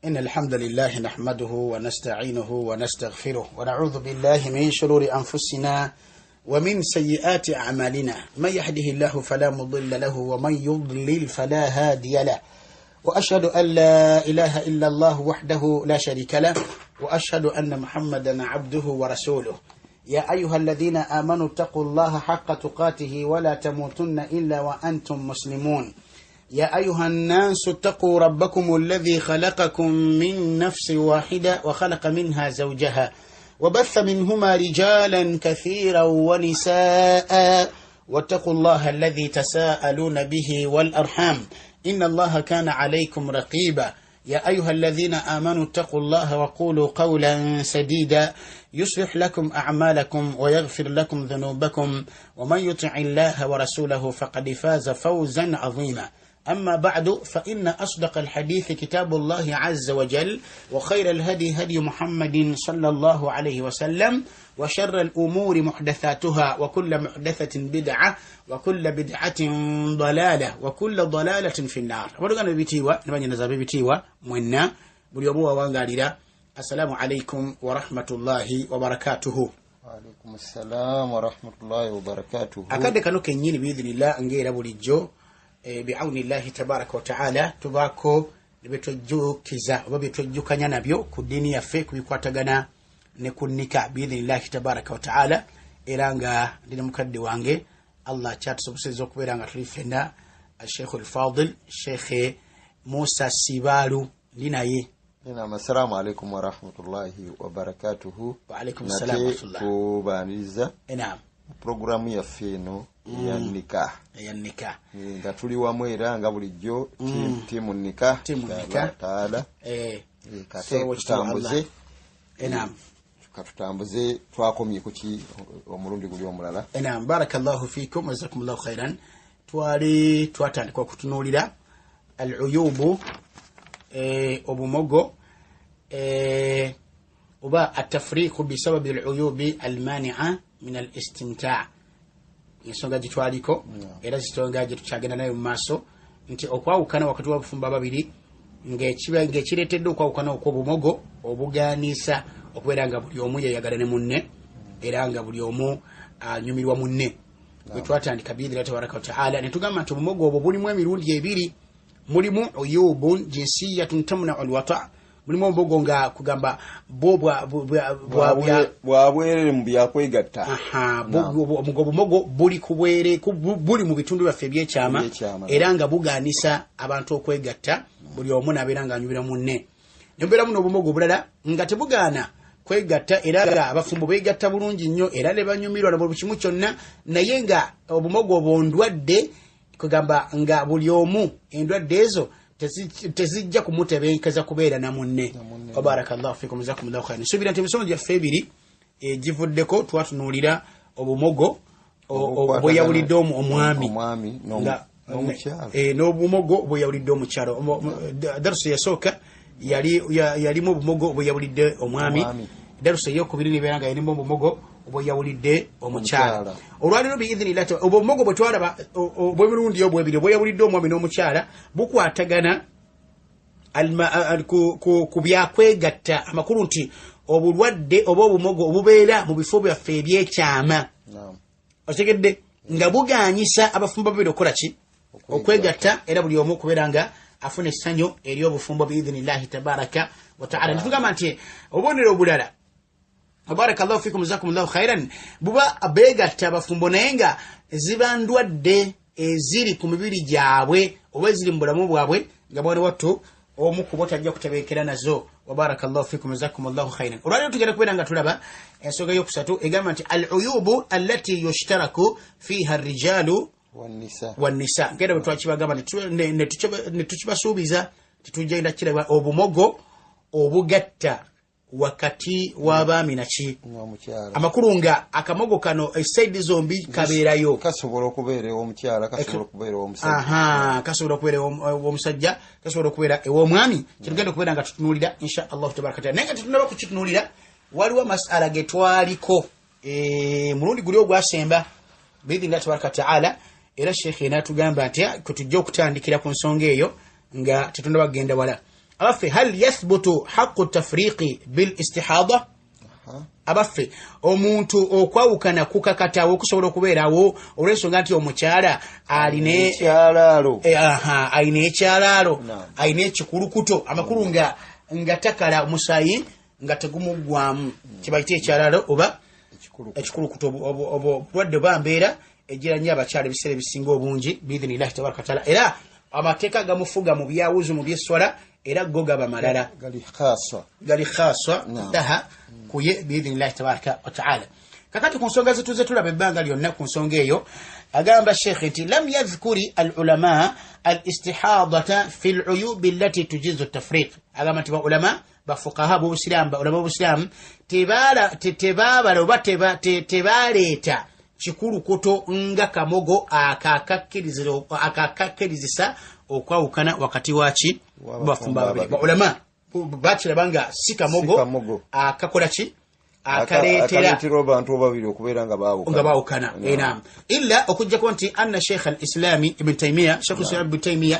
إن الحمد لله نحمده ونستعينه ونستغفره ونعوذ بالله من شرور أنفسنا ومن سيئات أعمالنا من يهده الله فلا مضل له ومن يضلل فلا هادي له وأشهد أن لا إله إلا الله وحده لا شريك له وأشهد أن محمدا عبده ورسوله يا أيها الذين آمنوا اتقوا الله حق تقاته ولا تموتن إلا وأنتم مسلمون يا أيها الناس اتقوا ربكم الذي خلقكم من نفس واحدة وخلق منها زوجها وبث منهما رجالا كثيرا ونساء واتقوا الله الذي تساءلون به والأرحام إن الله كان عليكم رقيبا يا أيها الذين آمنوا اتقوا الله وقولوا قولا سديدا يصلح لكم أعمالكم ويغفر لكم ذنوبكم ومن يطع الله ورسوله فقد فاز فوزا عظيما أما بعد فإن أصدق الحديث كتاب الله عز وجل وخير الهدي هدي محمد صلى الله عليه وسلم وشر الأمور محدثاتها وكل محدثة بدعة وكل بدعة ضلالة وكل ضلالة في النار ورغم بيتيوا نبني نزابي بيتيوا منا بليوبوا وانغاليدا السلام عليكم ورحمة الله وبركاته. وعليكم السلام ورحمة الله وبركاته. أكاد كانوا كنيني بإذن الله أنجيل بوليجو بعون الله تبارك وتعالى تباكو بتوجوكيزا وبتوجوكanya nabyo ku dini yaffe kubikwatagana ne kunnika biidhnillah tabaraka wa taala eranga ndine mukadde wange Allah kyatusoboseza okubeera nga tuli ffenna Sheikh al-Fadil Sheikh Musa Ssibalu linaye. Assalamu alaikum wa rahmatullahi wa barakatuhu. Wa alaikum assalam wa rahmatullah. Kubaniza. Naam. Programu yaffe eno ya nikah. Ya nikah. Nga tuli wamu era nga bulijjo timu nikah. Timu nikah. Taala. So tutambuze. Naam. Tutambuze twakomye ku ki omulundi guli omulala. Naam, barakallahu fikum wa jazakumullahu khairan. Twali twatandika okutunuulira al-uyubu Obumogo oba at-tafriq bisabab al-uyubi al-mani'a min al-istimta' ensonga gitwaliko era zitonga gitukyagenda nayo mu maaso nti okwawukana wakati w'abafumba babiri ng'ekireetedde okwawukana okw'obumogo obugaaniisa okubeera nga buli omu yeyagala ne munne era nga buli omu anyumirwa munne bwe twatandika biidhira tabaraka wa taala ne tugamba nti obumogo obwo bulimu emirundi ebiri. Mulimu uyubun jinsiyatun tamna alwata mulimu obumogo nga kugamba bwabwerere mu byakwegatta. Obumogo buli kubwere buli mu bitundu byaffe ebyekyama era nga bugaanisa abantu okwegatta buli omu nabeera nga anyumira munne. Nyombeera muno obumogo obulala nga tebugaana kwegatta era nga abafumbo beegatta bulungi nnyo era ne banyumirwa na buli kimu kyonna naye nga obumogo obondwadde kugamba nga buli omu endwadde ezo tezijja kumutebenkeza kubeera na munne. Barakallahu fikum jazakumullahu khairan. Subira nti emisomo gyaffe ebiri givuddeko twatunuulira obumogo bwe yawulidde omwami n'obumogo bwe yawulidde omukyalo. Darusu yasooka yalimu obumogo bwe yawulidde omwami. Darusu eyokubiri nibeera nga yalimu obumogo bwe yawulidde omukyala. Olwaliro biidhnillah obumogo bwe twalaba obw'emirundi obwebiri bwe yawulidde omwami n'omukyala bukwatagana ku byakwegatta amakulu nti obulwadde oba obumogo obubeera mu bifo byaffe ebyekyama otegedde nga bugaanyisa abafumbo babiri okukola ki okwegatta era buli omu okubeera nga afuna essanyu eri obufumbo biidhnillahi tabaraka wa taala. Netugamba nti obubonero obulala barakallahu fikum jazakumullahu khairan buba beegatta abafumbo naye nga ziba ndwadde eziri ku mibiri gyabwe oba eziri mu bulamu bwabwe nga bwali wattu omu kubo tajja kutebeekera nazo. Wabarakallahu fikum jazakumullahu khairan. Olwaliro tugenda kubeera nga tulaba ensonga y'okusatu egamba nti al-uyubu allati yushtaraku fiha ar-rijalu wan-nisa. Ngenda bwe twakibagamba ne tukibasuubiza titugenda kiraba obumogo obugatta wakati w'abaami naki amakulu nga akamogo kano esaidi zombi kabeerayo. Kasobola okubeera omukyala, kasobola okubeera omusajja. Kasobola okubeera omusajja, kasobola okubeera ew'omwami. Kitugenda okubeera nga tutunuulira insha Allah tabaraka taala. Naye nga tutunaba kukitunuulira waliwo masala ge twaliko mulundi guli ogwasemba biidhnillah tabaraka taala era Sheikh n'atugamba nti kutujja okutandikira ku nsonga eyo nga tetunda bagenda wala. abaffe hal yathbutu haqqu tafriqi bil istihada abaffe omuntu okwawukana kukakatawo okusobola okubeerawo olw'ensonga nti omukyala alina ekyalaalo alina ekyalaalo alina ekikulukuto amakulu nga takala omusaayi nga tegumuggwamu kibayita ekyalaalo oba ekikulukuto obulwadde bambeera ejiranye abakyala ebiseera ebisinga obungi biidhinillahi tabaraka wataala era amateeka gamufuga mu byawuzu mu byeswala era go gaba malala gali khaswa daha kuye biidhinillahi tabaraka wataala. kakati ku nsonga zetuze tulaba ebbanga lyonna ku nsonga eyo agamba sheikh nti lam yadhkuri al ulama al istihadata fi al uyub allati tujizu tafriq agamba nti ulama bafuqaha b'Obusiraamu tebaleeta kikulukuto nga kamogo akakakkirizisa okwawukana wakati waki bafumba babiri. Baulama bakirabanga si kamogo akakola ki akaleetera abantu babiri okubeera nga baawukana. Naam, illa okujjako nti anna sheikh al-islami ibn Taymiyyah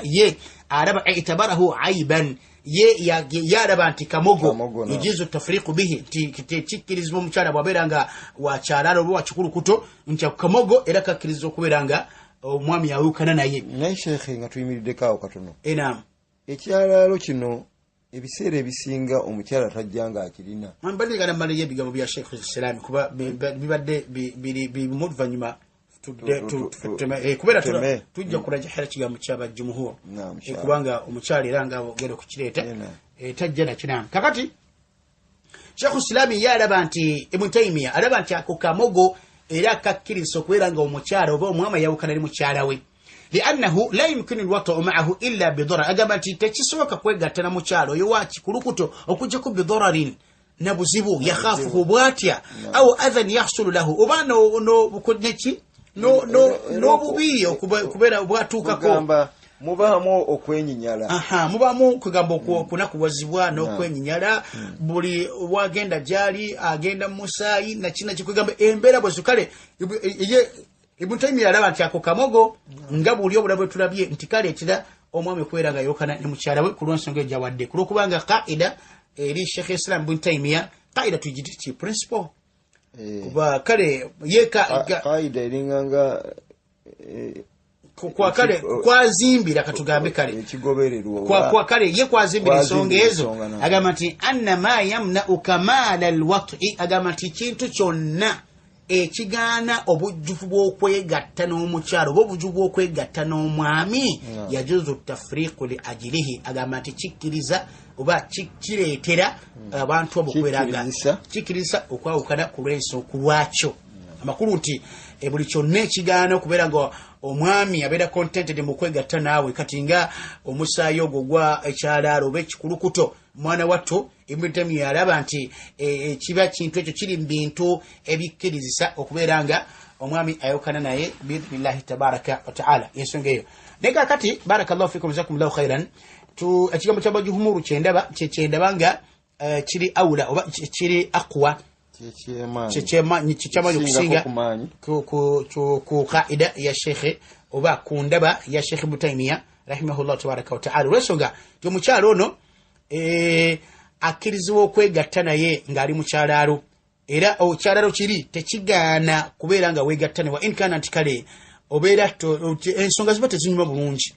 ye araba itabarahu aiban ye yaraba nti kamogo yujizu tafriqu bihi tikkirizibwa omukyala bwabeera nga wakyalalo oba wakikulukuto nti kamogo era kakkiriza okubeera nga omwami yawukana naye. Naye sheikhe nga tuyimiriddeko awo katono. Naam, ekyalaalo kino ebiseera ebisinga omukyala tajjanga akirina. Mbalirigana mmaleyo ebigambo bya Sheikh al-Islam kuba bibadde biri muvanyuma kubeera tujja kurajahira kigambo kyaba jumuhur kubanga omukyala era nga ogenda okukireeta tajja nakinamu. kakati Sheikh al-Islam yalaba nti Ibn Taymiyyah alaba nti ako kamogo era kakkiriza okubeera nga omukyala oba omwami yawukana ali mukyala we لأنه لا يمكن الوطء معه إلا بضرر. أجابتي تجسوك كويجاتنا مشارو يواتي كلوكتو أكوجكو بضرر نبزبو يخافه بواتيا أو أذى يحصل له وما نو بكونتي no bubi okubera bwatukako mubamu okwenyinyala mubamu kugamba okunakuwazibwa n'okwenyinyala buli wagenda jali agenda Musa na kina kikugamba embeera bwe zikale Ibn Taymiyyah alaba nti ako kamogo nga buli obulabe tulabye nti kaleetera omwami okubeera nga yawukana ne mukyala we ku lw'ensonga ejawadde kulwokubanga qaida eri Sheikh Islam Ibn Taymiyyah qaida tugiti principle kuba kale qaida eringanga kwa kale kwazimbira katugambe kale ekigobererwa kwa kale ye kwazimbira ensonga ezo agamba nti anna ma yamna'u kamala al-wat'i agamba nti kintu kyonna ekigaana obujjuvu bw'okwegatta n'omukyalo oba obujjuvu bw'okwegatta n'omwami yajuzu tafriqu li ajilihi agamba nti kikkiriza oba kireetera abantu abo okubeeranga kikkiriza okwawukana ku lwakyo. Amakulu nti buli kyonna ekigaana okubeera nga omwami abeera contented mu kwegatta naawe kati nga omusaayi ogwo gwa ekyalaalo oba ekikulukuto mwana watto Ibn Taymiyyah alaba nti kiba kintu ekyo kiri mu bintu ebikkirizisa okubeera nga omwami ayawukana naye biidhnillahi tabaraka wa taala yensonga eyo. Naye kakati barakallahu fikum jazakumullahu khairan ekigambo ky'abajuhumuru kyendaba nga kiri awula oba kiri aqwa kyekyamaanyi okusinga ku qaida ya Sheikh oba ku ndaba ya Sheikh Ibn Taymiyyah rahimahullah tabaraka wa taala olw'ensonga nti omukyalo ono akkirizibwa okwegatta naye ng'ali mukyalaalo era okyalaalo kiri tekigaana kubeera nga weegatta ne wa inkana nti kale obeera ensonga ziba tezinyuma bulungi.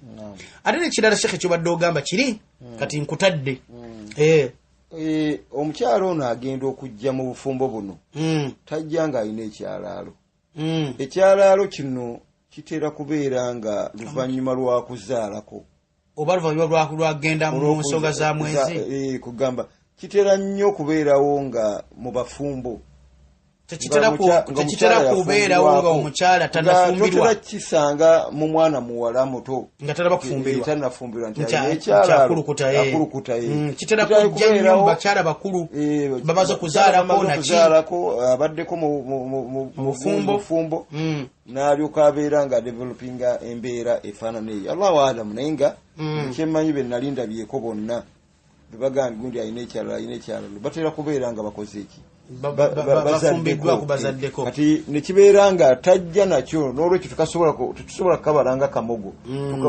Ate n'ekirala Sheikh kyobadde ogamba kiri kati nkutadde omukyalo ono agenda okujja mu bufumbo buno tajja nga alina ekyalaalo. Ekyalaalo kino kitera kubeera nga luvannyuma lwa kuzaalako oba luvannyuma lwagenda mu nsonga za mwezi kugamba kitera nnyo okubeerawo nga mu bafumbo tekitera kubeerawo nga omukyala tannafumbirwa kisanga mu mwana muwala muto nga tannafumbirwa nti akulukuta kitera kujja nnyo mu bakyala bakulu babaza kuzaalako abaddeko mu bufumbo n'alyoka abeera nga developinga embeera efaanana eyo. Allahu alamu naye nga kyemmanyi be nali ndabyeko bonna bebagamba gundi alina ekyalalo batera kubeera nga bakoze eki bafumbiddwa ku bazaddeko kati ne kibeera nga tajja nakyo n'olwekyo tusobola kukabalanga kamogo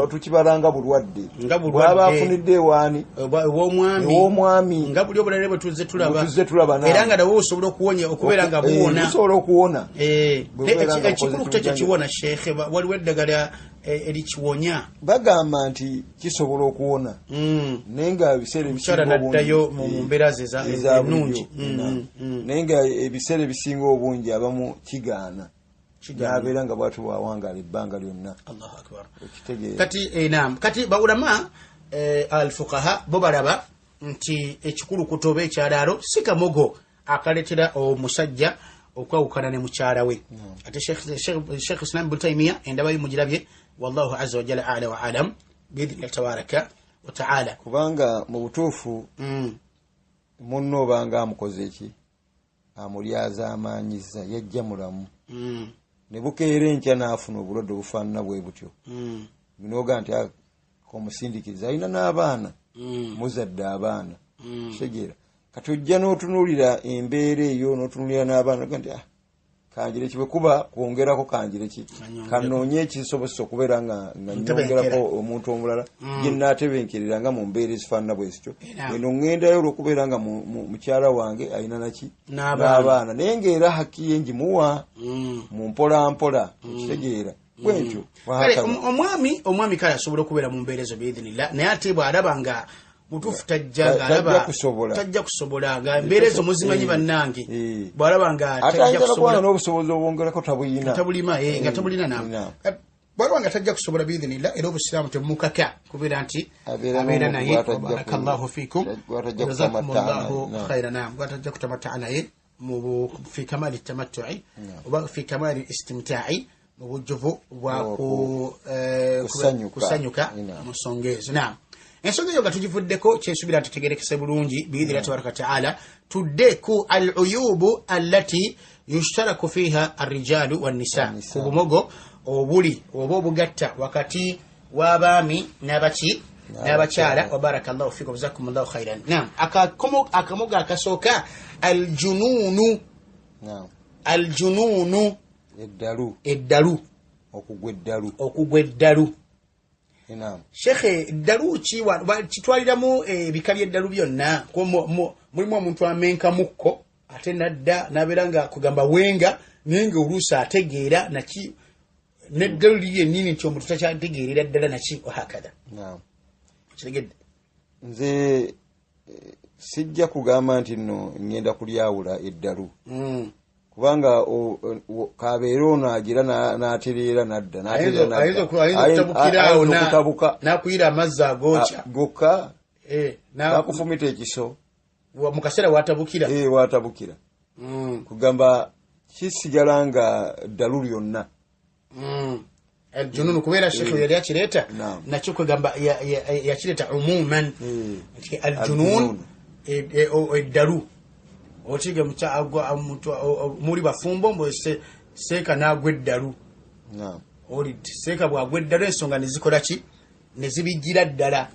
tukibalanga bulwadde bw'aba afunidde ewaani ew'omwami nga buli obulere bwe tuzze tulaba era nga nawo osobola okuwonya okubeera nga buwona osobola okuwona ekikulu kutekyo kiwona sheekhe waliwo eddagala erikiwonya bagamba nti kisobola okuwona naye nga ebiseera naddayo mu mbeera ze ennungi naye nga ebiseera ebisinga obungi abamu kigaana nabeera nga bwatu bwawangala ebbanga lyonna. Allahu akbar. Kati baulama alfuqaha bo balaba nti ekikulu kutoba ekyalaalo si kamogo akaletera omusajja okwawukana ne mukyala we. Ate Sheikh Islam Ibn Taymiyyah endaba y'omugirabye wallahu azza wa jalla a'la wa alam biidhni tabaraka wa ta'ala. Kubanga mu butuufu munno obanga amukoze ki amulyaza amaanyiza yajja mulamu ne bukeera enkya n'afuna obulwadde obufaanana bwe butyo binooga nti omusindikiza alina n'abaana muzadde abaana kitegeera kati ojja n'otunuulira embeera eyo n'otunuulira n'abaana nti kanjire kibe kuba kwongerako kanjire ki kanoonye ekisobozesa okubeera nga nyongerako omuntu omulala gye naatebenkerera nga mu mbeera ezifaanana bwe zityo eno ŋŋendayo olw'okubeera nga mukyala wange alina naki n'abaana naye ng'era haki ye ngimuwa mu mpolampola ekitegeera bwentyo omwami kale asobola okubeera mu mbeera ezo biidhinillah naye ate bw'alaba nga mutuufu tajja kusobola nga embeera ezo muzimanyi bannange bw'alaba nga tajja kusobola n'obusobozi obwongerako tabulima nga tabulina bw'alaba nga tajja kusobola biidhinillah era obusiraamu tebumukaka kubeera nti abeera naye barakallahu fiikum jazakumullahu khairan bwatajja kutamatta'a naye fi kamali tamattu'i oba fi kamali istimta'i mu bujjuvu bwa kusanyuka mu nsonga ezo. Ensonga eyo nga tugivuddeko kyensuubira tutegerekese bulungi biidhni tabaraka ta'ala tudde ku al-uyubu allati yushtaraku fiha ar-rijalu wan-nisa ku bumogo obuli oba obugatta wakati w'abaami n'abakyala wa barakallahu fikum jazakumullahu khairan. Akamogo akasooka al-jununu eddalu okugwa eddalu. Shekhe eddalu kitwaliramu ebika by'eddalu byonna mulimu omuntu amenka mukko ate nadda nabeera nga kugamba wenga naye nga oluusi ategeera naki n'eddalu liri ennini nti omuntu takyategeerera ddala naki wahakada. Kitegedde nze sijja kugamba nti nno ngenda kulyawula eddalu kubanga kabeera ono agira n'atereera nadda ayinza n'akuyira amazzi agooca gokka n'akufumita ekiso mu kaseera waatabukira kugamba kisigala nga ddalu lyonna jununu kubeera shekhe yali akireeta nakyo kwegamba yakireeta umuman aljunun eddalu otige muli bafumbo mbu seeka n'agwa eddalu seeka bw'agwa eddalu ensonga nezikola ki nezibijjira ddala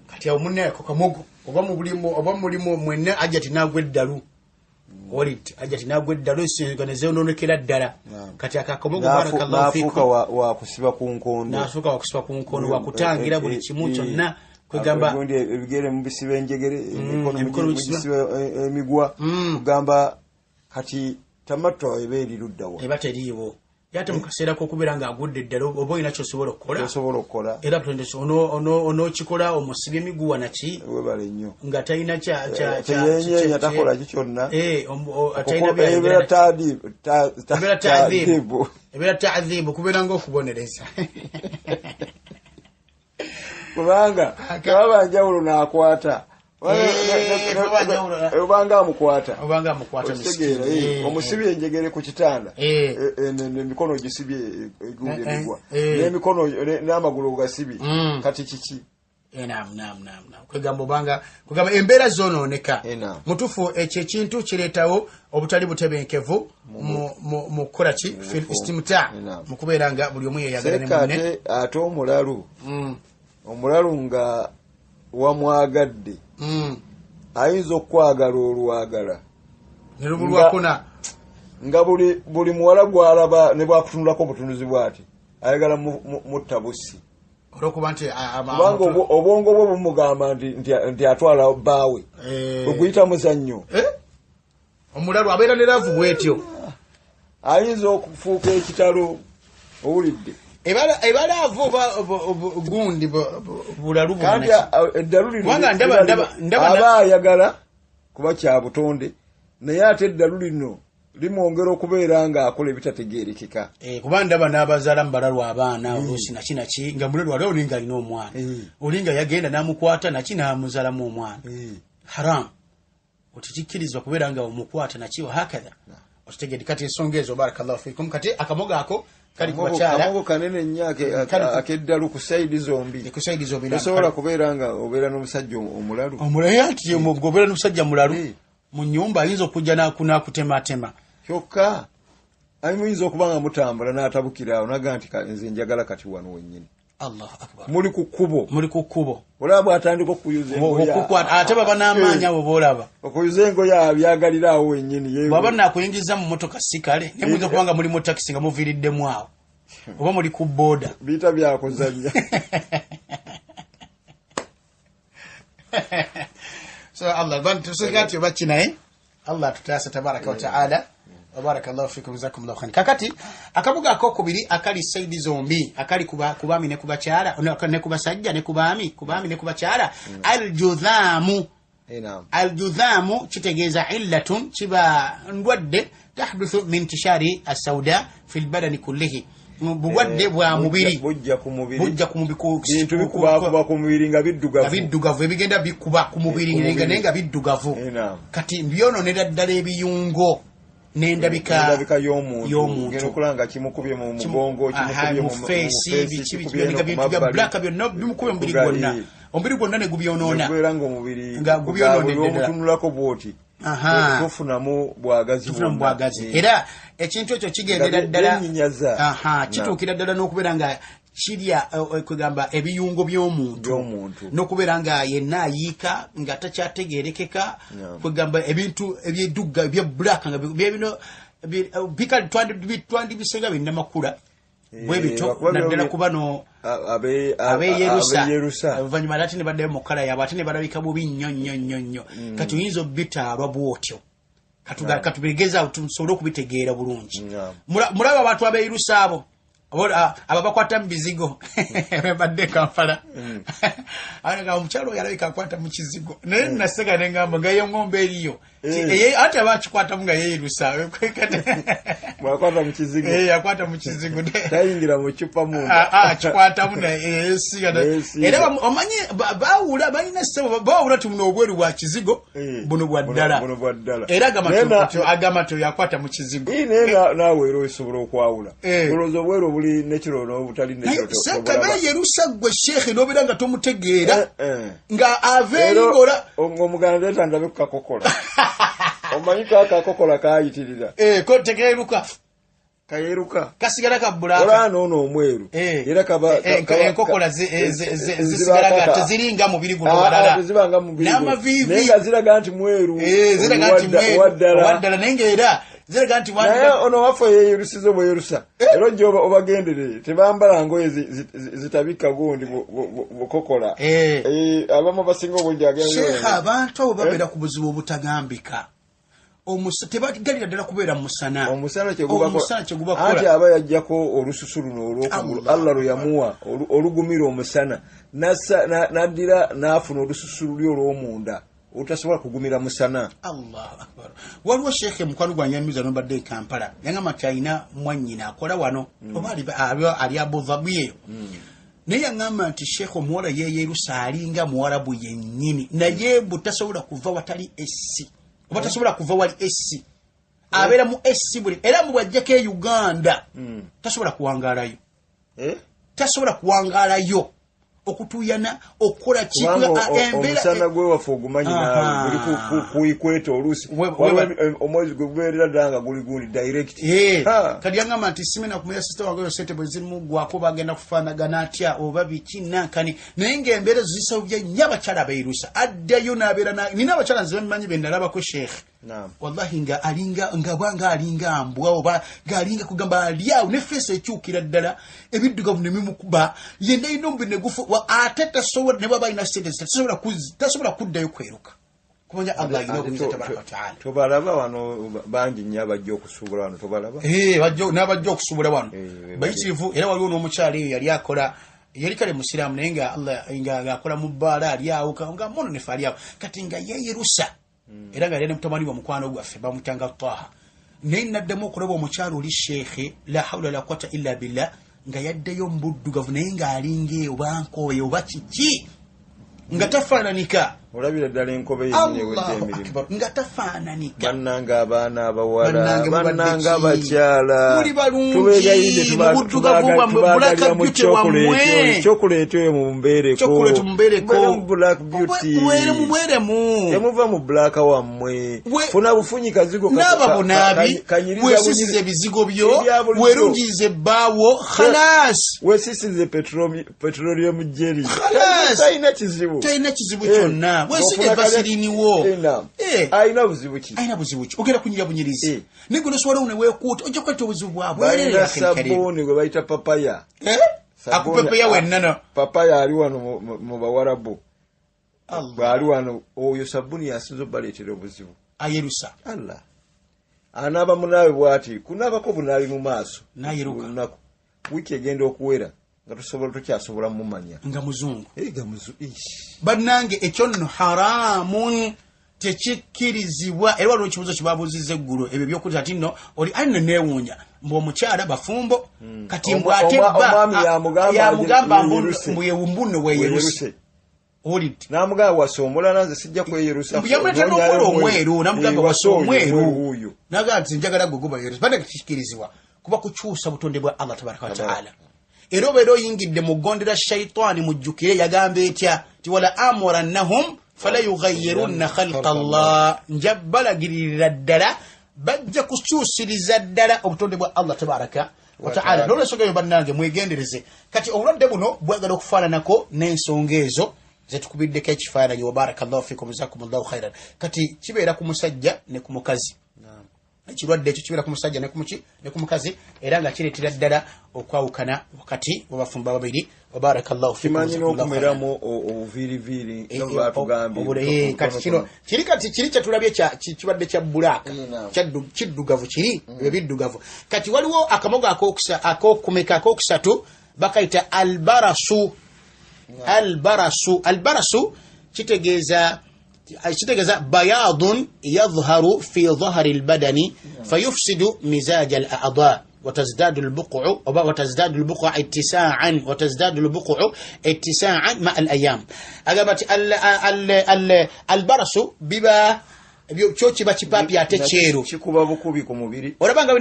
kati awo munnaako kamogo oba mulimu mwenna ajja tinagwa eddalu ajja tinagwa eddalu ensonga nezononekera ddala kati akakomogo barakallahu fiikum wakusiba ku nkondo n'asuuka wakusiba ku nkondo wakutangira buli kimu kyonna kwegamba ebigere mubisiba enjegere emikono mubisiba emigwa kugamba kati tamatto eba eriruddawa eba teriiwo yate mukaseera k'okubeera ng'agudde eddala oba olina kyosobola okukola era onookikola omusibye emiguwa naki webale nnyo nga talina kyeyenyenya takola ki kyonna ebeera taadhibu kubeera ng'okubonereza kubanga baba njawulo n'akwata obanga amukwata okitegeera omusibye enjegere ku kitanda emikono gisibye egumba emigwa n'emikono n'amagulu gasibye kati kiki kwegamba embeera zonooneka mutuufu ekyo ekintu kireetawo obutali butebenkevu mu kukola ki istimta mu kubeera nga buli omu yeyagala ne munne ate omulalu nga wamwagadde ayinza okwagala olwagala nerubulwakona nga buli muwala gwalaba ne bwakutunulako obutunuzi bwati ayagala mutabusi olwokuba nti kubanga obwongo bwo bumugamba nti atwala bbaawe oguyita muzannyo omulalu abeera ne laavu bwetyo ayinza okufuuka ekitalo owulidde ebalaavu gundi bulalu kandi eddalu lino aba ayagala kuba kya butonde naye ate eddalu lino limwongera okubeera ng'akola ebitategeerekeka kuba ndaba n'abazaala mu balalu abaana oluusi naki nga mulalu wali olinga alina omwana olinga yagenda n'amukwata naki n'amuzaalamu omwana haramu otikikkirizwa kubeera nga omukwata naki wahakatha okitegedde kati ensonga ezo barakallahu fikum kati akamogo ako kali ku bakyala akamogo kanene nnyo akeddalu ku sayidi zombi tosobola kubeera nga obeera n'omusajja omulalu ati obeera n'omusajja mulalu mu nnyumba ayinza okujja n'akutematema kyokka ayinza okuba nga mutambula n'atabukira awo naga nti nze njagala kati wano wennyini Allahu akbar muli ku kkubo olaba bw'atandika okuyuza ate baba n'amaanyi abo boolaba okuyuza engoye abyagalira awo wennyini bwaba nakuyingiza mu motoka si kale naye muyinza okuba nga muli mu takisi nga muviiriddemu awo oba muli ku booda biyita byakuzanya so Allah bantusegati obakinaye Allah tutasa tabaraka wa taala barakallahu fikum jazakumullahu khairan kakati akabuga akokubiri akali saidi zombi akali kubami ne kubakyala ne kubasajja ne kubami ne kubakyala aljudhamu kitegeeza illatun kiba ndwadde tahduthu min tishari as-sauda fil badani kullihi bugwadde bwa mubiri bujja ku mubiri bintu bikuba ku mubiri nga biddugavu ebigenda bikuba ku mubiri nga biddugavu kati byononera ddala ebiyungo n'endabika y'omuntu okulanga kimukubye mu mugongo kimukubye mu face bintu bya black byonna bimukubye omubiri gwonna ne gubyonoona nga gubyonoonedde omutunulako bwoti tofunamu bwagazi era ekintu ekyo kigendera ddala kituukira ddala n'okubeera nga kirya kwegamba ebiyungo by'omuntu n'okubeera nga yenna ayiika nga takyategeerekeka kwegamba ebintu ebyedugga ebya black nga bino bikali twandibisenga binnamakula bwe bito naddala kuba no abeyerusa oluvannyuma ate ne baddayo mu kkala yaabwe ate ne balabika bubi nnyo kati oyinza obitaalwa bwotyo katubegeza tusobole okubitegeera bulungi mulaba abantu abeyerusa abo abo bakwata mu bizigo badde Kampala anga omukyalo yalabika akwata mu kizigo naye naseka ne ngamba ngayo ng'ombe eriyo ate abakikwata nga yeerusa bwakwata mu kizigo akwata mu kizigo tayingira mu cupa munda kikwatamu era omanyi baawula balina ssebo baawula ti buno obweru bwa kizigo buno bwa ddala era agamba ti yakwata mu kizigo naye naawe era osobola okwawula olowooza obweru obuli nekirono obutali nekiroyerusa gwe sheekhe n'obeera nga tomutegeera nga aveeringola omuganda etandabe kukakokola omanyi kakakokola kayitirira kayeruka kasigala kabbulaka olana ono omweru era enkokola zisigala teziringa mubiri guno walala n'amaviivi naye nga ziraga nti mweru waddala naye ngaera ziraga nti naye ono waffe yeyerusiza obweyerusa era ojja obagenderere tebambala ngoye zitabika gundi bukokola abamu basinga obungi agenda abantu abo babeera ku buzibu obutagambika tebagalira ddala kubeera musana omusana kyegubakola anti aba yajjako olususu luno olwokugulu Allah lwe yamuwa olugumira omusana naddira n'afuna olususu luli olw'omunda utasobola kugumira musana. Allahu akbar. Waliwo sheekhe mukwano gwa nyamiza n'obadde Kampala yangamba nti alina mwannyina akola wano oba ali Abu Dhabi eyo naye yangamba nti sheekhe omuwala yeeyerusa alinga muwarabu yennyini naye butasobola kuva watali essi oba tasobola kuva wali essi abeera mu essi buli era mu bwajjako e Uganda tasobola kuwangaalayo tasobola kuwangaalayo okutuyana okola kikula embera omusana gwe wafu ogumanyi nawe guli kuikweta olusi omwezi guberera danga guli guli direct kadi yangamba nti simena kumya sister wange yosete bwezimu gwako bagenda kufanagana atya oba bikinankani naye ng'embeera zisawubya nnyo abakyala abeerusa addayo n'abeera nina abakyala nze bamanyi be nalabako sheekhe wallahi nga alinga mbwa oba galinga kugamba aliawo ne face ekyukira ddala ebiddugavu ne bimukuba yenna inombe ne gufu ate tasobola ne baba ina sente tasobola kuddayo kweruka kubanga Allah inobuza tabaraka taala tobalaba wano bangi nnyo abajja okusubula wano tobalaba n'abajja okusubula wano bayitirivu era waliwo n'omukyala eyo yali akola yali kale musiraamu naye nga Allah nga akola mu bbaala ali awo nga mono ne faali awo kati nga yeyerusa era nga yali mutamani wa mukwano gwaffe bamutanga Taha naye naddemu okulaba omukyalo oli sheekhe la hawla la quwwata illa billah nga yaddeyo mbuddugavu naye nga alinga oba nkooye oba kiki nga tafaananika olabira ddala enkobe yenyewedde emirimu nga tafaananika bannanga abaana abawala bannanga abakyala tubeegayinde tubagalira mu chocolate eyo mumbeereko black beauty temuva mu black wammwe funa bufunyi kazigo n'ababunabi weesisize ebizigo byo weerungize ebbaawo khalas weesisize petroleum jelly talina kizibu kyonna wesige basiriniwo ayina buzibu ki ogera kunyira bunyirizi niguno swala une wekuta ojja kwata obuzibu bwabwe ya sabuni gwe bayita papaya akupapaya wennano papaya ali wano mu bawarabu bwali wano oyo sabuni yasinzo baleetera obuzibu ayerusa Allah anaba munawe bwati kunabako bunabi mu maaso nayeruka wiki egenda okuwera nga tukyasobola mumanya nga muzungu bannange ekyo nno haramun tekikkirizibwa era waliwo ekibuzo kibabuuzizza eggulu ebyo byokuti ati nno oli alina neewuunya mbw'omukyala bafumbo kati mbw'ate yamugamba mbuyewumbuno weeyeruse olidde n'amugamba wasa omulala nze sijja kweyerusa yamuleta n'okola omweru n'amugamba wasa omweru n'agamba nti njagala gwe gubayerusa bannange tekikkirizibwa kuba kukyusa butonde bwa Allah tabaraka wa taala era obeera oyingidde mu ggondera shayitaani mujjukire yagamba etya ti wala amurannahum fala yughayyirunna khalqa Allah njabbalagirira ddala bajja kukyusiriza ddala obutonde bwa Allah tabaraka wa taala n'olwensonga bannange mwegendereze kati obulwadde buno bwagala okufaananako n'ensonga ezo zetukubiddeko ekifaananyi wa barakallahu fikum jazakumullahu khairan kati kibeera ku musajja ne ku mukazi ekirwadde ekyo kibeera ku musajja ne ku mukazi era nga kireetera ddala okwawukana wakati wabafumba babiri wa barakallahu fikum n'okumeramu obuviiriviiri batugambye kati kino kiri kyetulabye kibadde kya bulaaka kiddugavu kiri ebiddugavu kati waliwo akamogo akokumeka akokusatu bakayita albarasu kitegeeza bayadun yadhharu fi dhahri albadani fayufsidu mizaj al-a'dha وتزداد البقع اتساعا مع الأيام أجابت البرص بيبا byochi bachipapi ate chero chikuba bukubi ku mubiri olabanga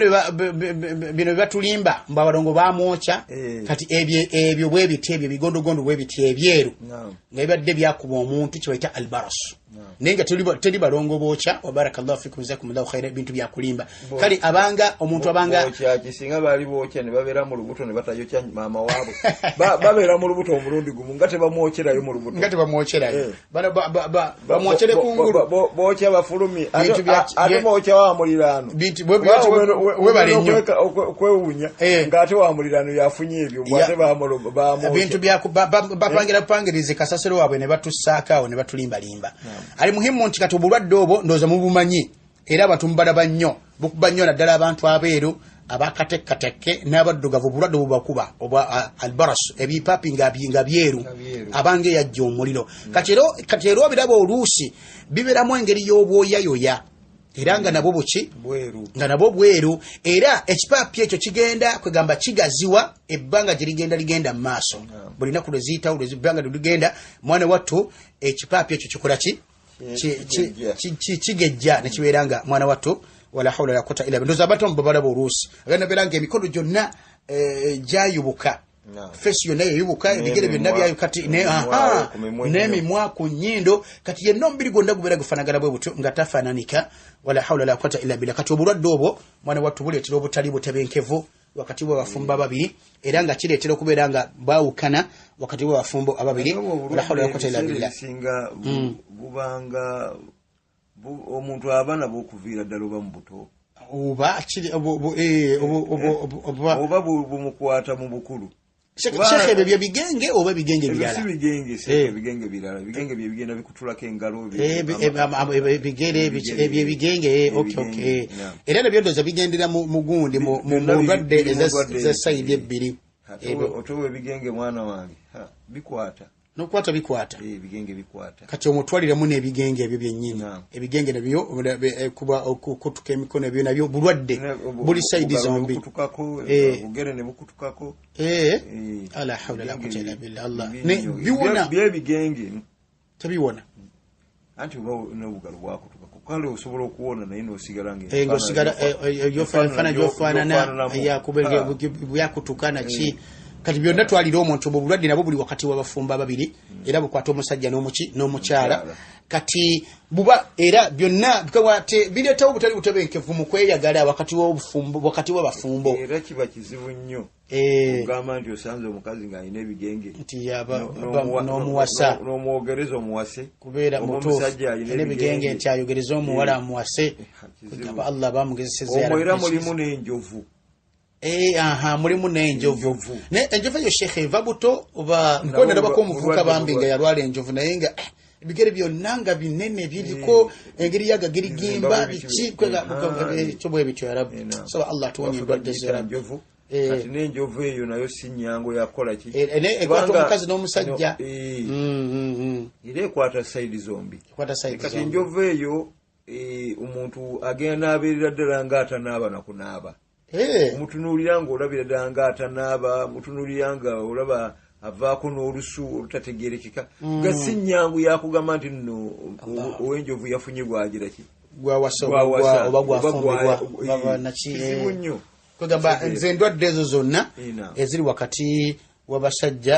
bino batulimba mbabalongo bamwocha kati ebyo bwebitebyo bigondogondo bwebitye ebyeru nga bibadde byakuba omuntu kibaita albaras nenga tuli balongo bocha wa barakallahu fikum jazakumullahu khairan bintu byakulimba kali abanga omuntu abanga bocha kisinga bali bocha ne babera mu lubuto ne batayocha mama wabo babera mu lubuto omulundi gumu ngate bamwocherayo mu lubuto bamwochere kungulu bocha bafulumi ate mocha wa mulirano bintu webalenyo kwewunya ngate wa mulirano yafunye ebyo bwate bamwocha bintu bapangira pangirize kasasero wabwe ne batusaka ne batulimba limba ali muhimu nti kati obulwadde obwo ndoza mubumanyi era batumbala bannyo bukuba nnyo naddala abantu abeeru abakatekkateke n'abaddugavu obulwadde bubakuba oba albaras ebipapi nga byeru abange yajja omuliro kati era obiraba oluusi biberamu engeri y'obwoyayoya era nga nabo buki nga nabo bweru era ekipapi ekyo kigenda kwegamba kigaziwa ebbanga ligenda mu maaso buli naku lweziyitawo lwebbanga ligenda mwana wattu ekipapi ekyo kikola kigejja nekibeera nga mwana wattu wala hawla la quwwata illa billah ndoza bato mbabala borusi agenda belanga emikono gyonna jayubuka fesi yonna yayubuka ebigere byonna byayo kati n'emimwa ku nnyindo kati yenna omubiri gwonna gubeera gufaanagana bwe butyo nga tafaananika wala hawla la quwwata illa billah kati obulwadde obwo mwana wattu buleetera obutali butebenkevu wakati bwe bafumba babiri era nga kireetera okubeera nga baawukana wakati bwe bafumbo ababiri wala hawla la quwwata illa billah singa bubanga omuntu abana bokuviira ddala oba mu buto oba kiri oba bumukwata mu bukulu Shekhe ebyo bigenge oba bigenge birala si bigenge se bigenge birala bigenge bye bigenda bikutulako engalo bigere ebyo bigenge okay era nabyo ndoza bigendera mu gundi mu ndwadde eza side ebbiri otowe bigenge mwana wange bikwata nokwata bikwata bigenge bikwata kati omutwaliramu n'ebigenge ebyo byennyini ebigenge nabyo kuba okutuka emikono ebyo nabyo bulwadde buli side zombi bugere ne bukutukako ala hawla la quwwata illa billah Allah ne biwona bye bigenge tabiwona anti n'obugalo bwakutukako kale osobola okuwona naye n'osigala ng'osigala yofaanana yakubega byakutukana ki kati byonna twalira omuntu obulwadde nabo buli wakati w'abafumba babiri era bukwata omusajja n'omukyala kati buba era byonna bikawate bireetawo butali butebenkevu mu kweyagala wakati w'abafumbo era kiba kizibu nnyo ogamba nti osanze omukazi ng'alina ebigenge nti n'omuwasa n'omwogereza omuwase kubeera mutuufu n'ebigenge nti ayogereza omuwala amuwase kugamba Allah bamugezesezza omwo era mulimu n'enjovu mulimu n'enjovu enjovu eyo shekhe eva buto oba nkona nabako omuvubuka bambi nga yalwala enjovu naye nga ebigere byonna nga binene biriko engeri yagagirigimba biki kyobwe bityo ya rabbi saba Allah tuwonye endwadde z'enjovu kati n'enjovu eyo nayo si nnyango yakola ki ekwata omukazi n'omusajja era ekwata sayidi zombi kati enjovu eyo omuntu agenda abeerera ddala ng'atanaaba nakunaaba omutunuulira ng'olabira ddala ng'atanaaba mutunuulira nga olaba avaako n'olusu olutategeerekeka nga si nnyangu yakugamba nti nno ow'enjovu yafunye gwagira ki gwawasa oba gwafumbibwa kizibu nnyo kwegamba nze endwadde ezo zonna eziri wakati w'abasajja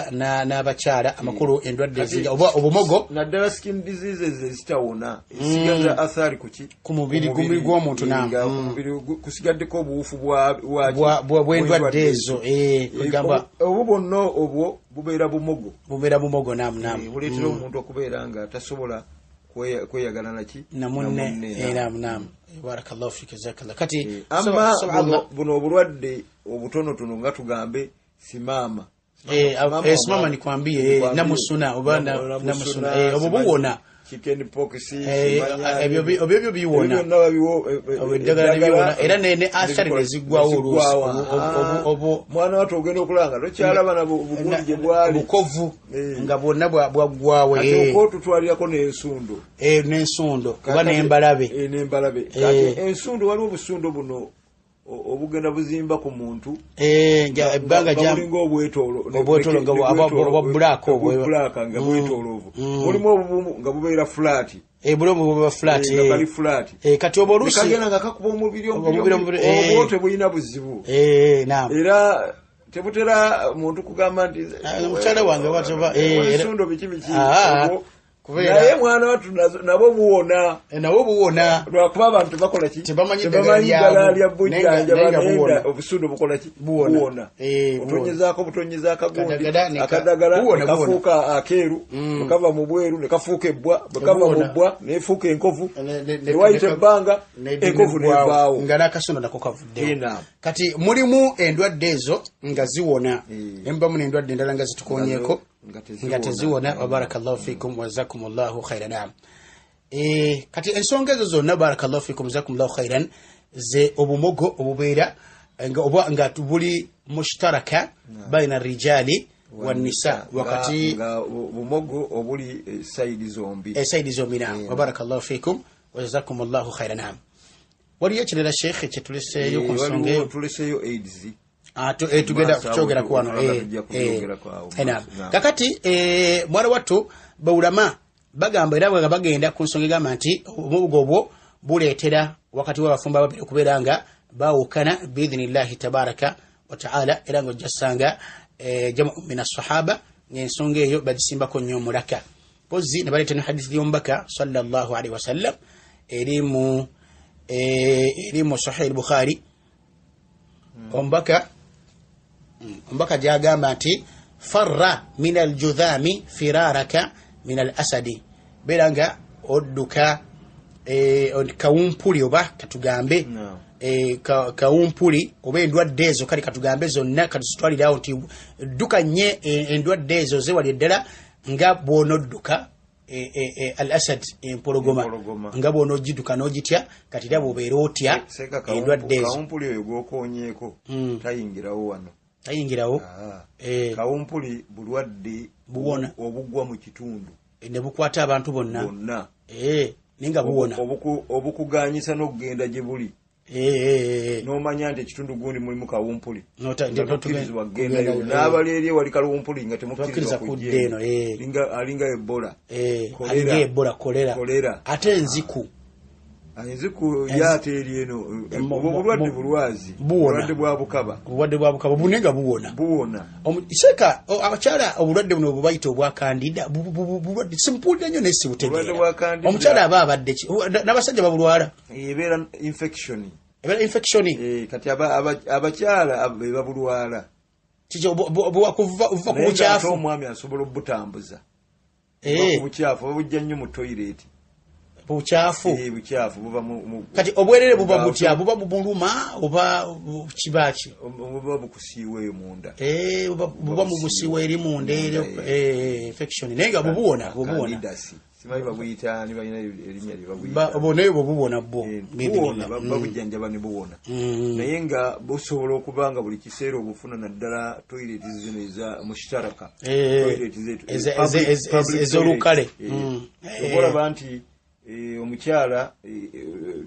n'abakyala amakulu endwadde eziga oba obumogo naddala skin diseases ezitawona esigaza athari ku mubiri gw'omuntu kusigaddeko obuwufu bw'endwadde ezo kwegamba obwo bwonna obwo bubeera bumogo buleetera omuntu okubeera nga tasobola kweyagala naki namunne barakallahu fika jazakallah kati amma buno obulwadde obutonotono nga tugambe simama simama nikwambie namusuna oba namusuna obo buwona chicken pox obyo biwona eddagala biwona era ne athari nezigwawo oluusi mwana wato ogenda okulanga tokyalaba nabo bugundi gye bwali bukovu nga bwonna bwaggwawo tutwalirako n'ensundo oba n'embalabe kati ensundo waliwo obusundo buno obugenda buzimba ku muntu ebbanga bulinga obwetolo nga bulaka nga bwetoloovu mulimu obubumu nga bubeera flat kati oba oluusi kagenda nga kakuba omubiri obwo tebulina buzibu era tebutera muntu kugamba nti mukyala wange ensundo biki naye mwana watu nabo buwona lwakuba abantu bakola ki tebamanyi ddala lya bujjanjaba obusundo bukola ki buwona otonyezaako butonyezaako akagundi akadagala nekafuuka akeeru nekava mu bweru nekafuuka ebbwa bwekava mu bbwa nefuuka enkovu newayita ebbanga enkovu nebaawo nga n'akasundo nako kavuddewo kati mulimu endwadde ezo nga ziwona embamu n'endwadde endala nga zitukonyeeko nga teziwona wa barakallahu fikum wa jazakumullahu khairan kati ensonga ezo zonna barakallahu fikum jazakumullahu khairan ze obumogo obubeera nga buli mushtaraka baina rijali wa nisa wakati obumogo obuli saidi zombi naam wa barakallahu fikum wa jazakumullahu khairan waliyo ekirala sheikh kyetuleseeyo ku nsonga eyo tuleseeyo AIDS tugenda kukyogera ku wano kakati mwala wattu bawulama bagamba era bwe bagenda ku nsonga egamba nti obumogo obwo buleetera wakati w'abafumba babiri okubeera nga bawukana biidhinillahi tabaraka wa taala era ng'ojja ssanga jamu min assahaba ng'ensonga eyo bagisimbako nnyo omulaka pozi ne baleeta ne hadithi y'omubaka sallallahu alaihi wasallam eri mu sahih al-bukhari ombaka gyagamba nti farra min aljudhami firaraka min alasadi beera nga odduka kawumpuli oba katugambe kawumpuli oba endwadde ezo kali katugambe zonna katuzitwalirawo nti dduka nnye endwadde ezo zewali ddala nga bw'onodduka al-asad empologoma nga bw'onogidduka n'ogitya kati era bw'obeera otya endwadde ezo. Kawumpuli oyo gw'okoonyeeko tayingirawo wano. Tayingirawo. Kawumpuli bulwadde obugwa mu kitundu ne bukwata abantu bonna. Ninga buwona. Obukuganyisa n'okugenda gye buli. N'omanya nti ekitundu gundi mulimu kawumpuli. Tokkirizibwa kugendayo. N'abaleeri wali kawumpuli nga temukkirizibwa kujja eno. Alinga Ebola. Alinga Ebola kolera. Ate enziku. Enziku yateeri eno. Obulwadde bulwazi. Obulwadde bwa bukaba. Obulwadde bwa bukaba bunenga buwona. Iseka abakyala obulwadde buno obubayita obwa kandida bulwadde simpulira nnyo nesi butegeera. Omukyala aba abadde ki n'abasajja babulwala. Ebeera infection. Kati abakyala be babulwala. Kijo kuva ku bucaafu. Omwami asobola obutambuza. Ku bucaafu babujja nnyo mu toilet. Bucaafu buva mu kati obwerere buba butya buba bubuluma oba kibaki buba bukusiiweyo munda buba mu busiiwe eri munda infection nenga bubuwona simanyi babuyita ni balina erinnya lye babuyita oboneyo bubuwona bo babujjanjaba ne buwona naye nga busobola okubanga buli kiseera obufuna naddala toilet zino eza mushitaraka toilet zetu ez'olukale obolaba nti omukyala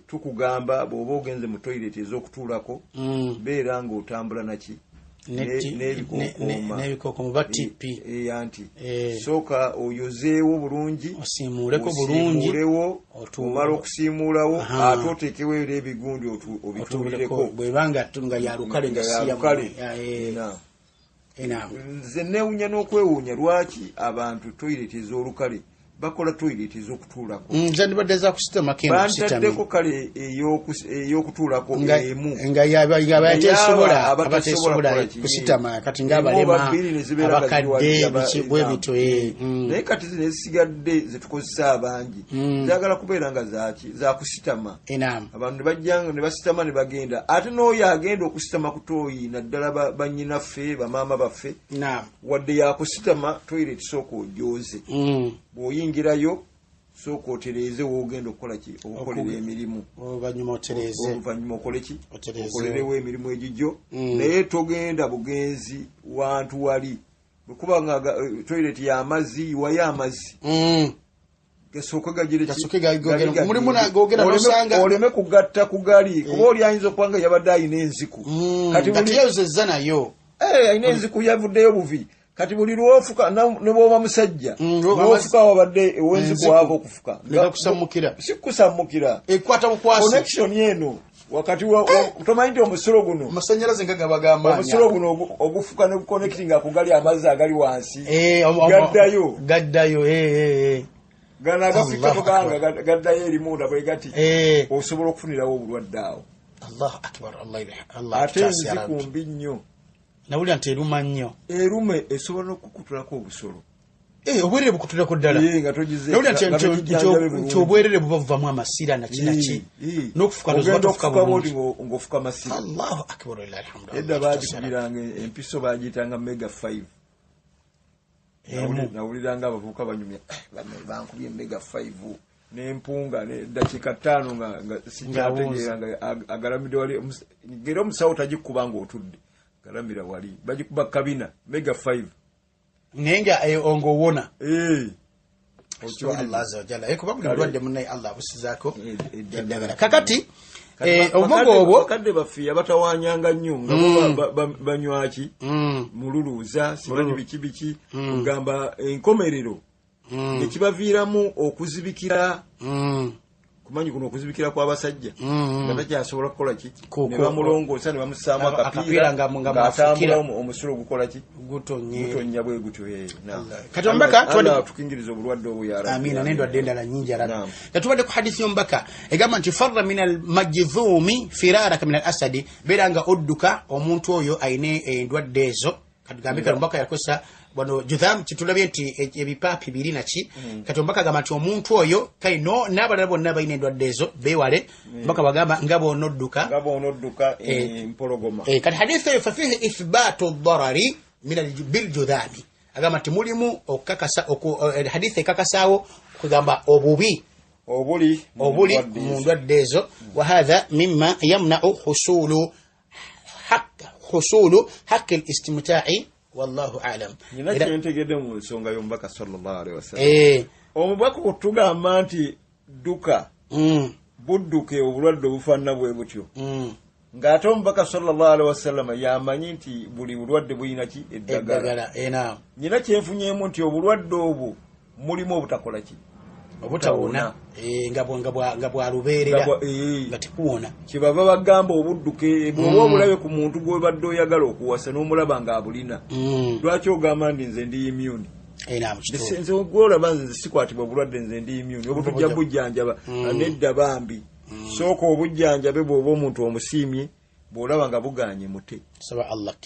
tukugamba bw'oba ogenze mu toilet ez'okutuulako beera ng'otambula naki n'ebikookoma ba tipi anti sooka oyozeewo bulungi osiimuulewo omala okusiimuulawo ate oteekewo era ebigundi obituulireko bwebanga nga yalukale nze neewunya n'okwewuunya lwaki abantu toilet ez'olukale bakola toilet ez'okutuulako nze ndibadde za kusitama kendo bantaddeko kale ey'okutuulako emu nga abatesobola kusitama kati ng'abalema abakadde bwe bito naye kati zino ezisigadde zetukozesa abangi zagala kubeera nga za kusitama abantu ne basitama ne bagenda ate n'oyo agenda okusitama ku tooyi naddala bannyinaffe bamaama baffe wadde yakusitama toilet sooka ojooze bw'oyingirayo sooka otereeze woogenda okukola ki okukolera emirimu oluvannyuma okole ki okolerewo emirimu egijjo naye togenda bugenzi wantu wali bwekuba nga toilet y'amazzi yiwayo amazzi gasooka oleme kugatta ku gali kuba oli ayinza okuba nga yabadde ayina enziku kati yozezza nayo ayina enziku yavuddeyo buvi kati buli lwofuka ne bw'oba musajja lwofuka wabadde ewenziku waava okufuka sikusamukira ekwata bukwasi connection eno wakati tomanyi nti omusolo guno amasanyalaze nga gabagamba omusolo guno ogufuka ne connecting akugali amazzi agali wansi gaddayo gana agafika tuganga gaddayo eri munda bwe gati osobola okufunirawo obulwadde awo Allahu akbar ate enziku mbi nnyo nawulira nti eruma nnyo erume esobola okukutulako obusolo obwerere bukutulako ddala nawulira nti obwerere buba buvamu amasira nakinaki n'okufuka masira Allahu akbar edda baagikubiranga empiso baagiyitanga mega 5 nawuliranga abavubuka banyumya bankubye mega 5 n'empunga dakiika 5 nga sikyategeera nga agalamidde wali ngeri omusawo tagikuba ng'otudde galamira wali bagikuba kabina mega 5 nenga ng'owona Allah azza wa jalla ekuba buli mulwadde munnaye Allah abusizaako eddagala kakati obumogo obwo bakadde baffe abatawanyanga nnyo nga banywaki mululuuza simanyi biki kugamba enkomerero ekibaviiramu okuzibikira kumanyi kuno okuzibikira kw'abasajja nga takyasobola kukola ki ne bamulongoosa ne bamusaamu akapiira ng'atambula omusulo ogukola ki gutonnya bwe gutyo kati omubaka tukingiriza obulwadde obwo ya Rabbi amina n'endwadde endala nnyingi ya Rabbi katubadde ku hadisi y'omubaka egamba nti farra min almajzuumi firaraka min al asadi beera nga odduka omuntu oyo ayina endwadde ezo kadgambe omubaka yakosa bano Judham kitulabye nti ebipapi biri naki kati omubaka agamba nti omuntu oyo kaino n'abalala bonna balina endwadde ezo beewale omubaka bagamba nga bw'onodduka empologoma kati hadithu eyo fafihi ithbatu ddarari bil judhami agamba nti mulimu okukakasa hadithu ekakasaawo okugamba obubi obuli mu ndwadde ezo wa hadha mimma yamna'u husulu haqqi al-istimta'i wallahu a'lam. Nina kyentegedde mu nsonga y'omubaka sallallahu alaihi wasallam omubaka otugamba nti duka budduke obulwadde obufaanana bwe butyo ng'ate omubaka sallallahu alaihi wasallam yamanyi nti buli bulwadde bulina ki eddagala. Nina kyenfunyemu nti obulwadde obwo mulimu obutakola ki obutawona nga bwalubeerera nga tekuwona kyebava bagamba obudduke bw'oba obulabe ku muntu gw'obadde oyagala okuwasa n'omulaba ng'abulina lwaki ogamba ndi nze ndi immune nze gwolaba nze sikwatibwa obulwadde nze ndi immune obutujja bujjanjaba nedda bambi sooka obujjanjabe bw'oba omuntu omusiimye bw'olaba nga buganye mute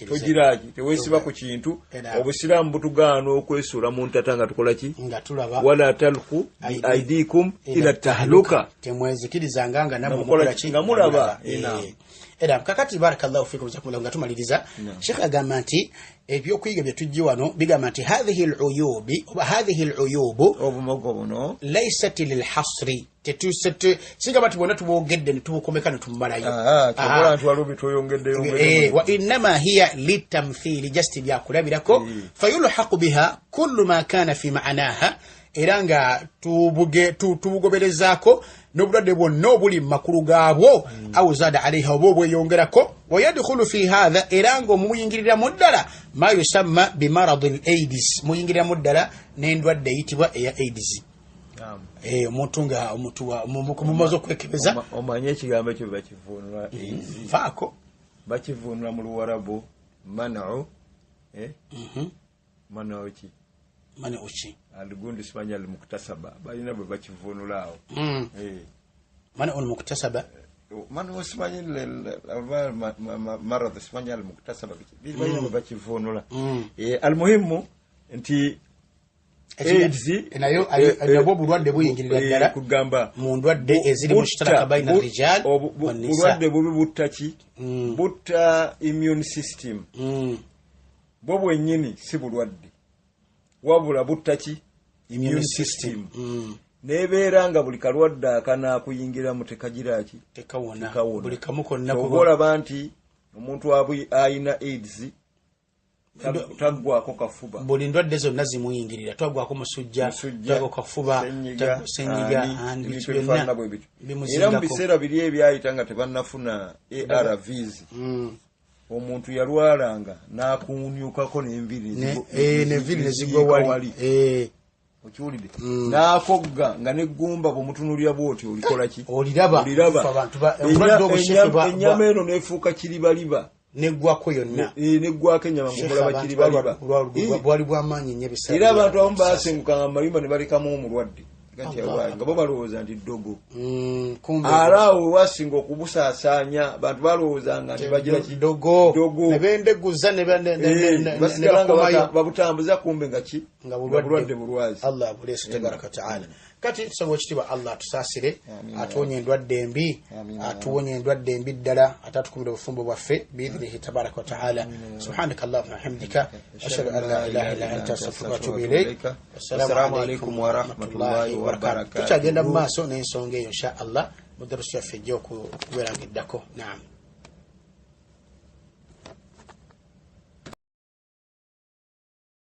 togiraki teweesiba ku kintu obusiraamu butugaana okwesuula mu ntata nga tukola ki wala talku aidikum ila tahluka temwezikirizanga nga namwe mukola ki nga mulaba era kakati barakallahu fikum jazakumullahu nga tumaliriza Sheikh agamba nti ebyokuyiga bye tujje wano bigamba nti hadhihi al-uyub obumogo buno laysat lil hasri singa bati bonna tubogedde ne tubukomeka ne tumalayo kyobola nti waliwo bitoyongedde wa innama hiya litamthili just byakulabirako fayulhaqu biha kullu ma kana fi ma'anaha era nga tubugoberezaako n'obulwadde bwonna obuli mu makulu gaabwo au zada alaiha oba obweyongerako wayadkhulu fi hadha era nga omuyingiriramu ddala ma yusamma bimaradi al-aids muyingiriramu ddala n'endwadde eyitibwa eya aids omuntu nga mumaze okwekebeza omanye ekigambo ekyo bakivuunula faako bakivuunula mu luwarabu manu manu ki manu uchi algundi simanya al-muktasaba balina bwe bakivuunula awo manu al-muktasaba manu simanya marad simanya al-muktasaba balina bwe bakivuunula al-muhimmu nti nayo nabwo bulwadde buyingirira ddala kugamba mu ndwadde eziri mu kitalaka baina rijal bulwadde bubi butta ki butta immune system bwo bwennyini si bulwadde wabula butta ki immune system nebeera nga buli kalwadde akanaakuyingiramu tekagiraki tekawona buli kamu konna olaba nti omuntu ayina AIDS tagwako kafuba buli ndwadde zonna zimuyingirira twagwako musujja twagwako kafuba senyiga ebintu ebifaanana bwe bityo era mu biseera biri ebyayita nga tebannafuna ARVs omuntu yalwalanga n'akunyukako n'enviri nezigwa wali okiwulidde n'akogga nga neggumba bwemutunulira bwoti olikola ki oliraba ennyama eno neefuuka kiribaliba neggwako yonna neggwako ennyama ngumulaba kiribaliba bwali bwamaanyi nnyo ebiseera era abantu abamu baasengukanga mu mayumba ne balekamu omulwadde nga bo balowooza nti ddogo alaawo wasinga okubusaasaanya abantu balowoozanga nti bagira kidogo nebendeguza nebakomayo babutambuza kumbe nga ki nga bulwadde bulwazi Allah abuleese tabaraka taala kati tusaba ekitiibwa Allah tusaasire atuwonye endwadde embi atuwonye endwadde embi ddala atatukumira obufumbo bwaffe biidhnihi tabaraka wa taala subhanaka allahumma wahamdika ashhadu an la ilaha illa anta astaghfiruka wa atubu ilayk assalamu alaykum wa rahmatullahi wa barakatuh tukyagenda mu maaso n'ensonga eyo insha Allah mudarusi yaffe ejja okubeera ng'eddako naam